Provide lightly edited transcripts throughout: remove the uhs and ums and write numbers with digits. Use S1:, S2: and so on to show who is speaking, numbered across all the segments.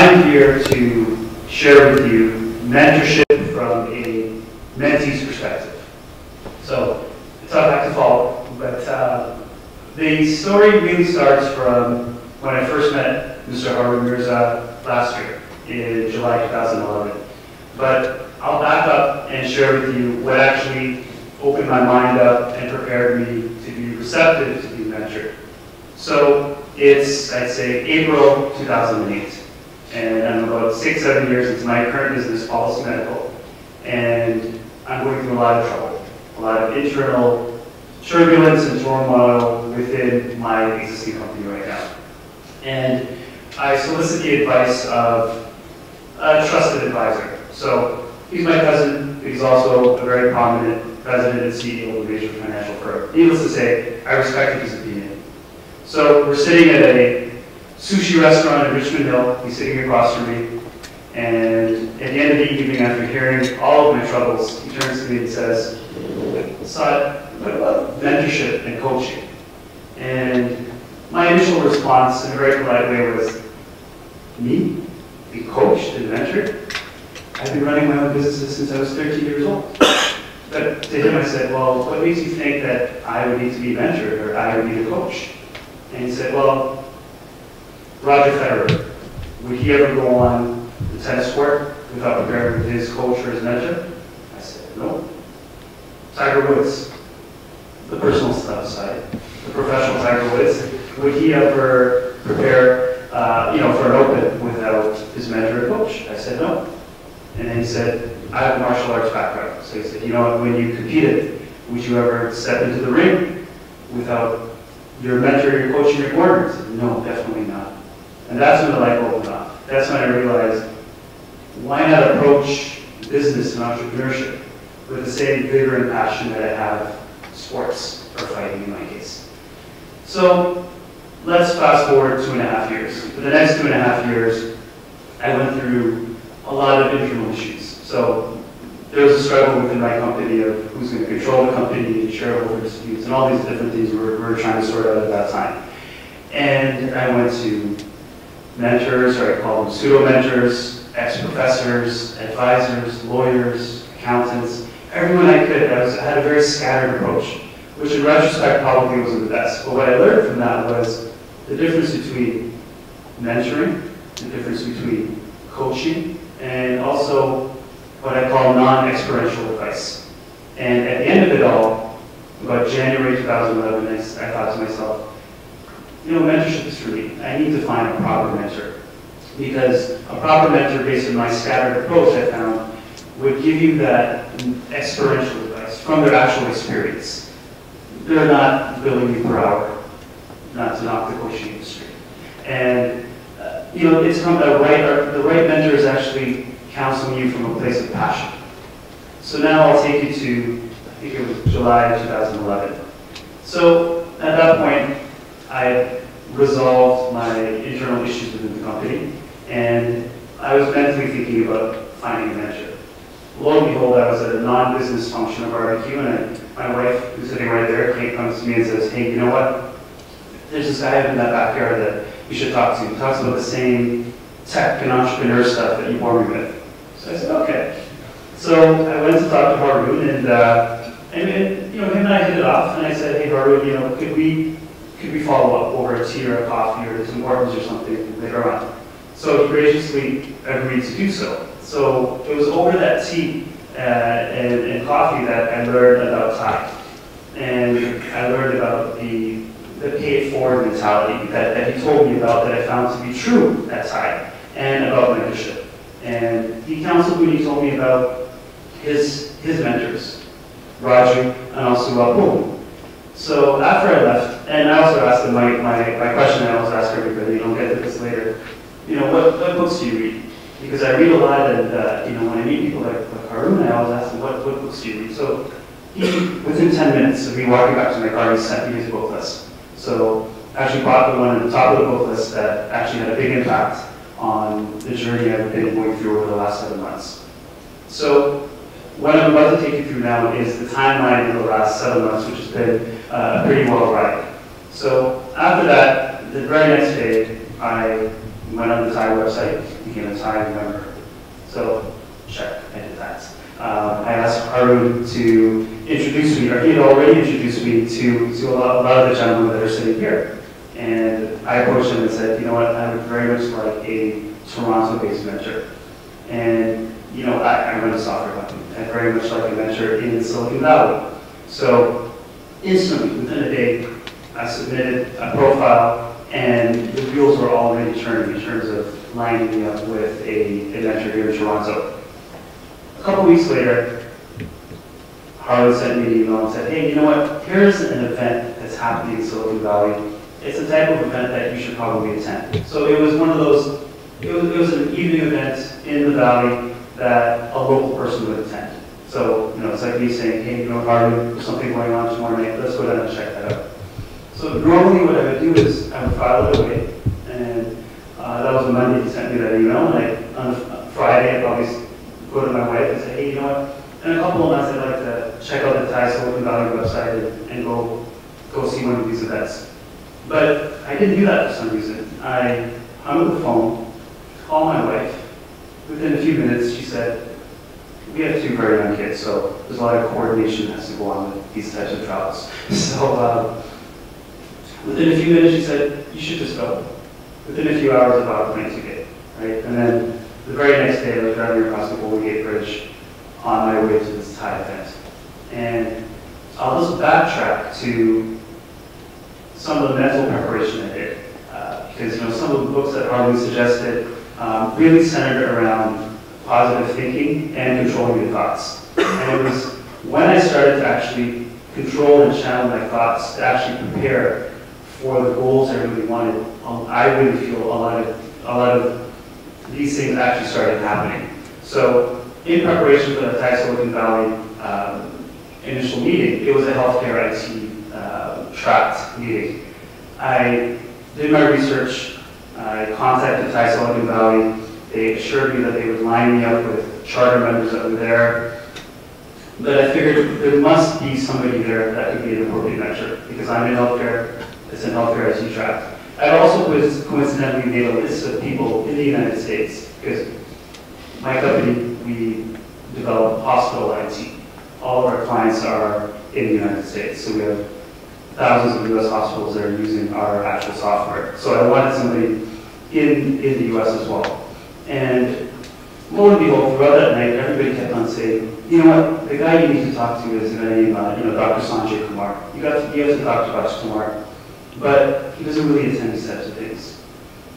S1: I'm here to share with you mentorship from a mentee's perspective. So it's a tough act to follow, but the story really starts from when I first met Mr. Harun Mirza last year in July 2011. But I'll back up and share with you what actually opened my mind up and prepared me to be receptive to being mentored. So it's, I'd say, April 2008. And I'm about 6-7 years into my current business, Policy Medical. And I'm going through a lot of trouble, a lot of internal turbulence and turmoil within my existing company right now. And I solicit the advice of a trusted advisor. So he's my cousin, but he's also a very prominent president and CEO of a major financial firm. Needless to say, I respect his opinion. So we're sitting at a sushi restaurant in Richmond Hill. He's sitting across from me. And at the end of the evening, after hearing all of my troubles, he turns to me and says, "Saud, what about mentorship and coaching?" And my initial response in a very polite way was, "Me? Be coached and mentored? I've been running my own businesses since I was 13 years old." But to him I said, "Well, what makes you think that I would need to be mentored or I would need a coach?" And he said, "Well, Roger Federer, would he ever go on the tennis court without preparing with his coach or his mentor?" I said, "No." Tiger Woods, the personal stuff aside, the professional Tiger Woods, would he ever prepare for an open without his mentor or coach? I said, "No." And then he said, "I have a martial arts background." So he said, "You know, when you competed, would you ever step into the ring without your mentor, your coach, and your corner?" I said, "No, definitely not." And that's when the light bulb went off. That's when I realized, why not approach business and entrepreneurship with the same vigor and passion that I have sports or fighting in my case? So let's fast forward 2.5 years. For the next 2.5 years, I went through a lot of internal issues. So there was a struggle within my company of who's going to control the company, shareholder disputes, and all these different things we were trying to sort out at that time. And I went to mentors, or I call them pseudo-mentors, ex-professors, advisors, lawyers, accountants, everyone I could. I had a very scattered approach, which in retrospect probably wasn't the best. But what I learned from that was the difference between mentoring, the difference between coaching, and also what I call non-experiential advice. And at the end of it all, about January 2011, I thought to myself, you know, mentorship is for me. I need to find a proper mentor. Because a proper mentor, based on my scattered approach, I found, would give you that experiential advice from their actual experience. They're not billing you per hour, not to knock the coaching industry. And it's come the right mentor is actually counseling you from a place of passion. So now I'll take you to, I think it was July 2011. So at that point, I resolved my internal issues within the company, and I was mentally thinking about finding a mentor. Lo and behold, I was at a non-business function of barbecue, and my wife, who's sitting right there, Kate, comes to me and says, "Hey, you know what? There's this guy up in that backyard that you should talk to. He talks about the same tech and entrepreneur stuff that you bore me with." So I said, "Okay." So I went to talk to Harun, and him and I hit it off, and I said, "Hey, Harun, could we follow up over a tea or a coffee or some worms or something later on?" So he graciously agreed to do so. So it was over that tea and coffee that I learned about TiE. And I learned about the pay it forward mentality that he told me about, that I found to be true at TiE, and about mentorship. And he counseled me, and he told me about his mentors, Raju and also Apu. So after I left, and I also asked him my question I always ask everybody, I'll get to this later, what books do you read? Because I read a lot, and when I meet people like Harun, I always ask them, what books do you read? So he, within 10 minutes of me walking back to my car, he sent me his book list. So I actually bought the one at the top of the book list that actually had a big impact on the journey I've been going through over the last 7 months. So what I'm about to take you through now is the timeline of the last 7 months, which has been a pretty wild ride. So after that, the very next day, I went on the TiE website, became a TiE member. So, check, I did that. I asked Harun to introduce me, or he had already introduced me to a lot of the gentlemen that are sitting here. And I approached him and said, you know what, I would very much like a Toronto-based mentor. And, you know, I run a software company. I very much like a mentor in Silicon Valley. So, instantly, within a day, I submitted a profile, and the wheels were already turning in terms of lining me up with a mentor here in Toronto. A couple weeks later, Harlan sent me an email and said, hey, you know what, here's an event that's happening in Silicon Valley. It's the type of event that you should probably attend. So it was one of those, it was an evening event in the Valley that a local person would attend. So, you know, it's like me saying, hey, you know, Harlan, there's something going on tomorrow night, let's go down and check that out. So normally what I would do is I would file it away, and that was on Monday he sent me that email, and on Friday I'd probably go to my wife and say, hey, you know what, in a couple of months I'd like to check out the TiE Silicon Valley website and go see one of these events. But I didn't do that for some reason. I hung up the phone, called my wife. Within a few minutes she said, we have two very young kids, so there's a lot of coordination that has to go on with these types of travels. So within a few minutes she said, you should just go. Within a few hours I bought a plane ticket, right? And then the very next day I was driving across the Golden Gate Bridge on my way to this TiE event. And I'll just backtrack to some of the mental preparation I did. Because, you know, some of the books that Harlan suggested really centered around positive thinking and controlling your thoughts. And it was when I started to actually control and channel my thoughts to actually prepare for the goals I really wanted, I really feel a lot of these things actually started happening. So in preparation for the TiE Silicon Valley initial meeting, it was a healthcare IT tracked meeting. I did my research, I contacted TiE Silicon Valley. They assured me that they would line me up with charter members that were there. But I figured there must be somebody there that could be an appropriate mentor, because I'm in healthcare, it's an healthcare IT track. I also coincidentally made a list of people in the United States, because my company, we develop hospital IT. All of our clients are in the United States, so we have thousands of US hospitals that are using our actual software. So I wanted somebody in the US as well. And lo and behold, throughout that night, everybody kept on saying, you know what, the guy you need to talk to is a guy named Dr. Sanjay Kumar. You have to talk to Dr. Kumar, but he doesn't really attend these types of things.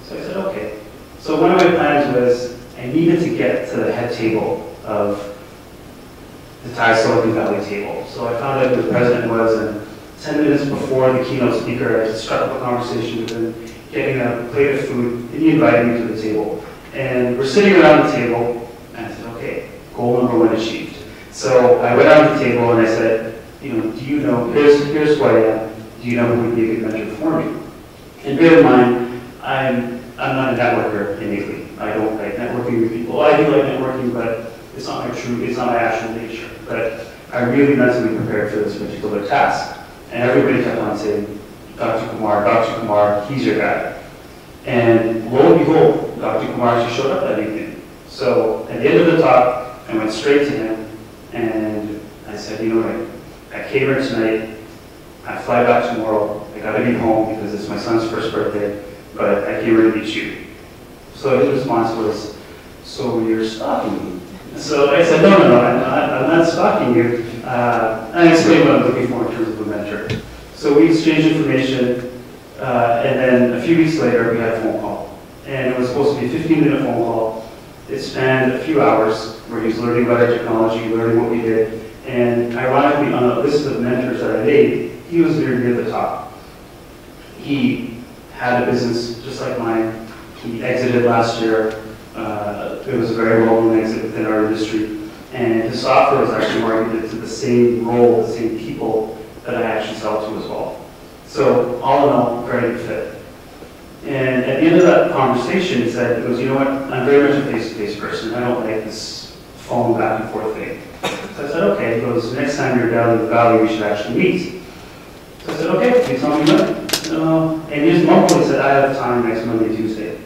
S1: So I said, okay. So one of my plans was I needed to get to the head table of the TiE Silicon Valley table. So I found out who the president was, and 10 minutes before the keynote speaker, I struck up a conversation with him, getting a plate of food, and he invited me to the table. And we're sitting around the table, and I said, okay, goal number one achieved. So I went around the table and I said, you know, do you know, here's who I am, do you know who would be a good mentor for me? And bear in mind, I'm not a networker innately. I don't like networking with people. I do like networking, but it's not my actual nature. But I really mentally prepared for this particular task. And everybody kept on saying, Dr. Kumar, he's your guy. And lo and behold, Dr. Kumar actually showed up that evening. So at the end of the talk, I went straight to him and I said, you know what, I came here tonight, I fly back tomorrow, I gotta be home because it's my son's first birthday, but I came here to meet you. So his response was, so you're stalking me? So I said, no, I'm not stalking you. I explained what I'm looking for in terms of a mentor. So we exchanged information. And then a few weeks later, we had a phone call. And it was supposed to be a 15-minute phone call. It spanned a few hours where he was learning about our technology, learning what we did. And ironically, on the list of mentors that I made, he was very near the top. He had a business just like mine. He exited last year. It was a very well-known exit within our industry. And his software was actually marketed to the same role, the same people that I actually sell to as well. So all in all, very good fit. And at the end of that conversation, he said, he goes, you know what, I'm very much a face-to-face person. I don't like this phone back and forth thing. So I said, okay. He goes, next time you're down in the valley, we should actually meet. So I said, okay, can you tell me when? And he just mumbled and said, I have time next Monday, Tuesday.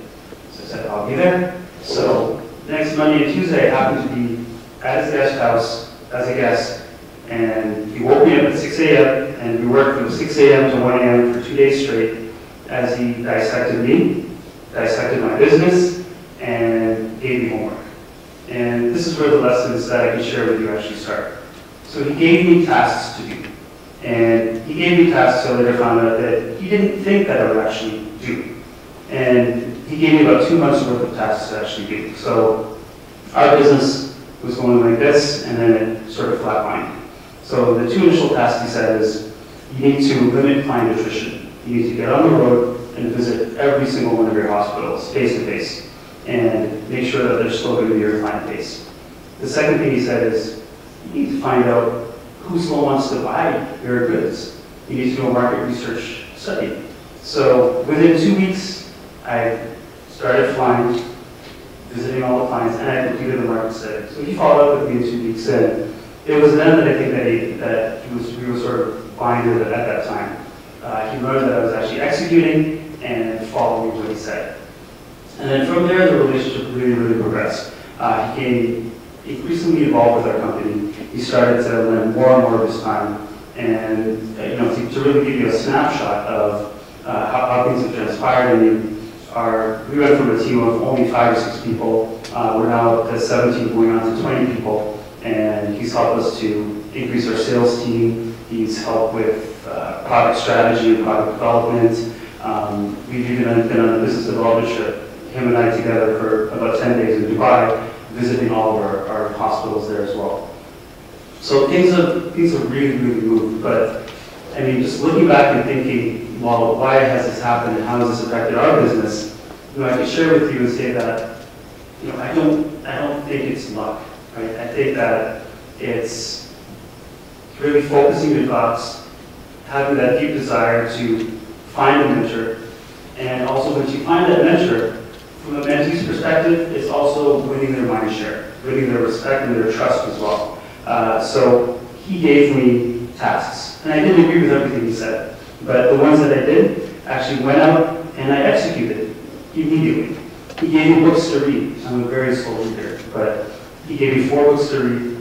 S1: So I I'll be there. So next Monday and Tuesday, I happened to be at his guest house as a guest, and he woke me up at 6 a.m. and we worked from 6 a.m. to 1 a.m. for 2 days straight as he dissected me, dissected my business, and gave me homework. And this is where the lessons that I can share with you actually start. So he gave me tasks to do. And he gave me tasks I later found out that he didn't think that I would actually do. And he gave me about 2 months worth of tasks to actually do. So our business was going like this, and then it sort of flatlined. So the 2 initial tasks he said is, you need to limit client attrition. You need to get on the road and visit every single one of your hospitals face to face, and make sure that they're still going to be your client base. The second thing he said is, you need to find out who still wants to buy your goods. You need to do a market research study. So within 2 weeks, I started flying, visiting all the clients, and I completed the market study. So he followed up with me in 2 weeks, and it was then that I think that we were sort of blinded at that time. He learned that I was actually executing and following what he said. And then from there, the relationship really, really progressed. He became increasingly involved with our company. He started to lend more and more of his time, and to really give you a snapshot of how things have transpired. I mean, we went from a team of only 5 or 6 people. We're now up to 17, going on to 20 people, and he's helped us to increase our sales team. He's helped with product strategy and product development. We've even been on a business development trip, him and I together, for about 10 days in Dubai, visiting all of our hospitals there as well. So things have really, really moved. But I mean, just looking back and thinking, well, why has this happened and how has this affected our business? I can share with you and say that, I don't think it's luck, right? I think that it's really focusing your thoughts, having that deep desire to find a mentor, and also once you find that mentor, from a mentee's perspective, it's also winning their mind share, winning their respect and their trust as well. So he gave me tasks, and I didn't agree with everything he said, but the ones that I did actually went out and I executed immediately. He gave me books to read. I'm a very slow reader, but he gave me 4 books to read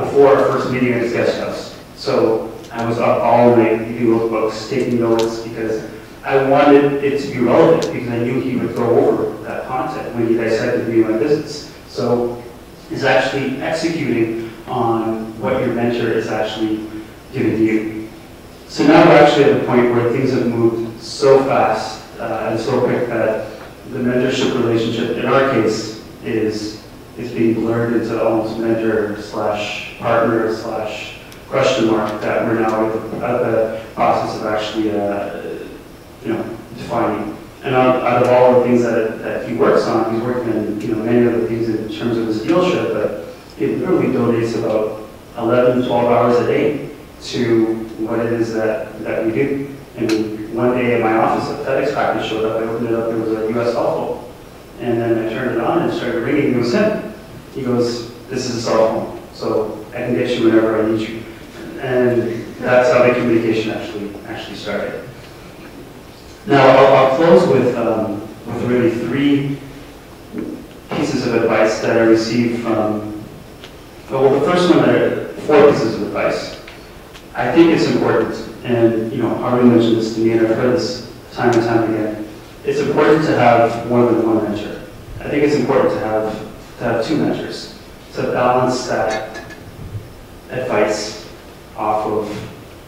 S1: before our first meeting at his guest house. So I was up all night reading those books, taking notes, because I wanted it to be relevant, because I knew he would go over that content when he dissected me in my business. So it's actually executing on what your mentor is actually giving you. So now we're actually at the point where things have moved so fast and so quick that the mentorship relationship, in our case, is being blurred into almost mentor slash partner slash question mark, that we're now at the process of actually defining. And out of all the things that he works on, he's working on many other things in terms of his dealership, but it literally donates about 11, 12 hours a day to what it is that we do. I mean, one day in my office, a FedEx package showed up, I opened it up, there was a US cell phone. And then I turned it on and it started ringing, it was him. He goes, this is a cell phone, so I can get you whenever I need you. And that's how the communication actually started. Now, I'll close with really 3 pieces of advice that I received from, well, the first one, 4 pieces of advice. I think it's important, and Harvey mentioned this to me, and I've heard this time and time again. It's important to have more than one mentor. I think it's important to have 2 mentors, to balance that advice off of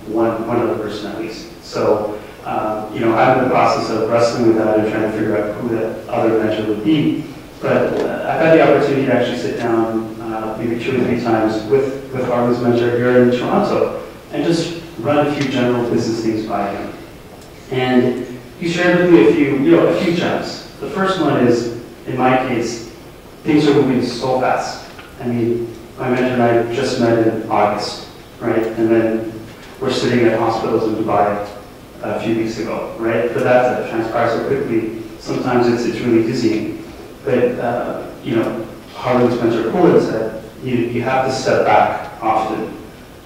S1: one other person at least. So, I'm in the process of wrestling with that and trying to figure out who that other mentor would be. But I've had the opportunity to actually sit down maybe 2 or 3 times with Harvey's mentor here in Toronto and just run a few general business things by him. And he shared with me a few gems. The first one is, in my case, things are moving so fast. I mean, my mentor and I just met in August, right? And then we're sitting at hospitals in Dubai a few weeks ago, right? For that to transpire so quickly, sometimes it's really dizzying. But, Harvey's mentor Colin said, you have to step back often.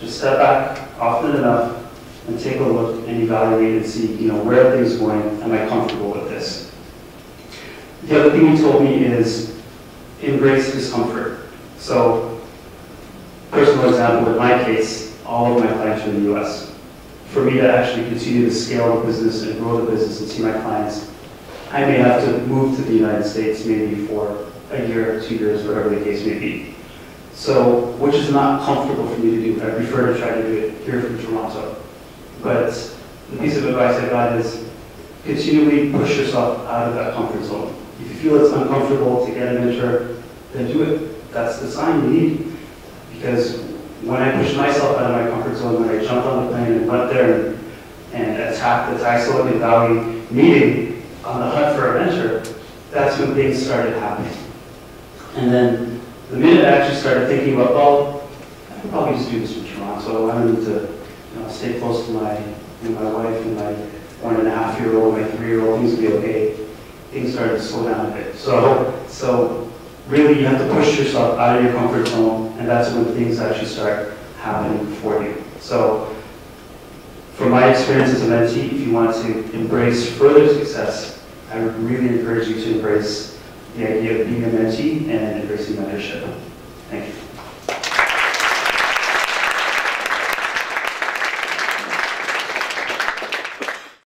S1: Just step back often enough and take a look and evaluate and see, where are things going? Am I comfortable with this? The other thing he told me is embrace discomfort. So, personal example, in my case, all of my clients are in the US. For me to actually continue to scale the business and grow the business and see my clients, I may have to move to the United States maybe for a year, 2 years, whatever the case may be. So, which is not comfortable for me to do. I prefer to try to do it here from Toronto. But the piece of advice I got is continually push yourself out of that comfort zone. If you feel it's uncomfortable to get an mentor, then do it. That's the sign you need. Because when I pushed myself out of my comfort zone, when I jumped on the plane and went there and attacked the TiEQuest2012 Valley meeting on the hunt for a mentor, that's when things started happening. And then the minute I actually started thinking about, well, I could probably just do this from Toronto. I don't need to stay close to my wife and my 1.5-year-old, my 3-year-old, things will be okay. Things started to slow down a bit. So really you have to push yourself out of your comfort zone, and that's when things actually start happening for you. So from my experience as a mentee, if you want to embrace further success, I would really encourage you to embrace the idea of being a mentee and embracing mentorship. Thank you.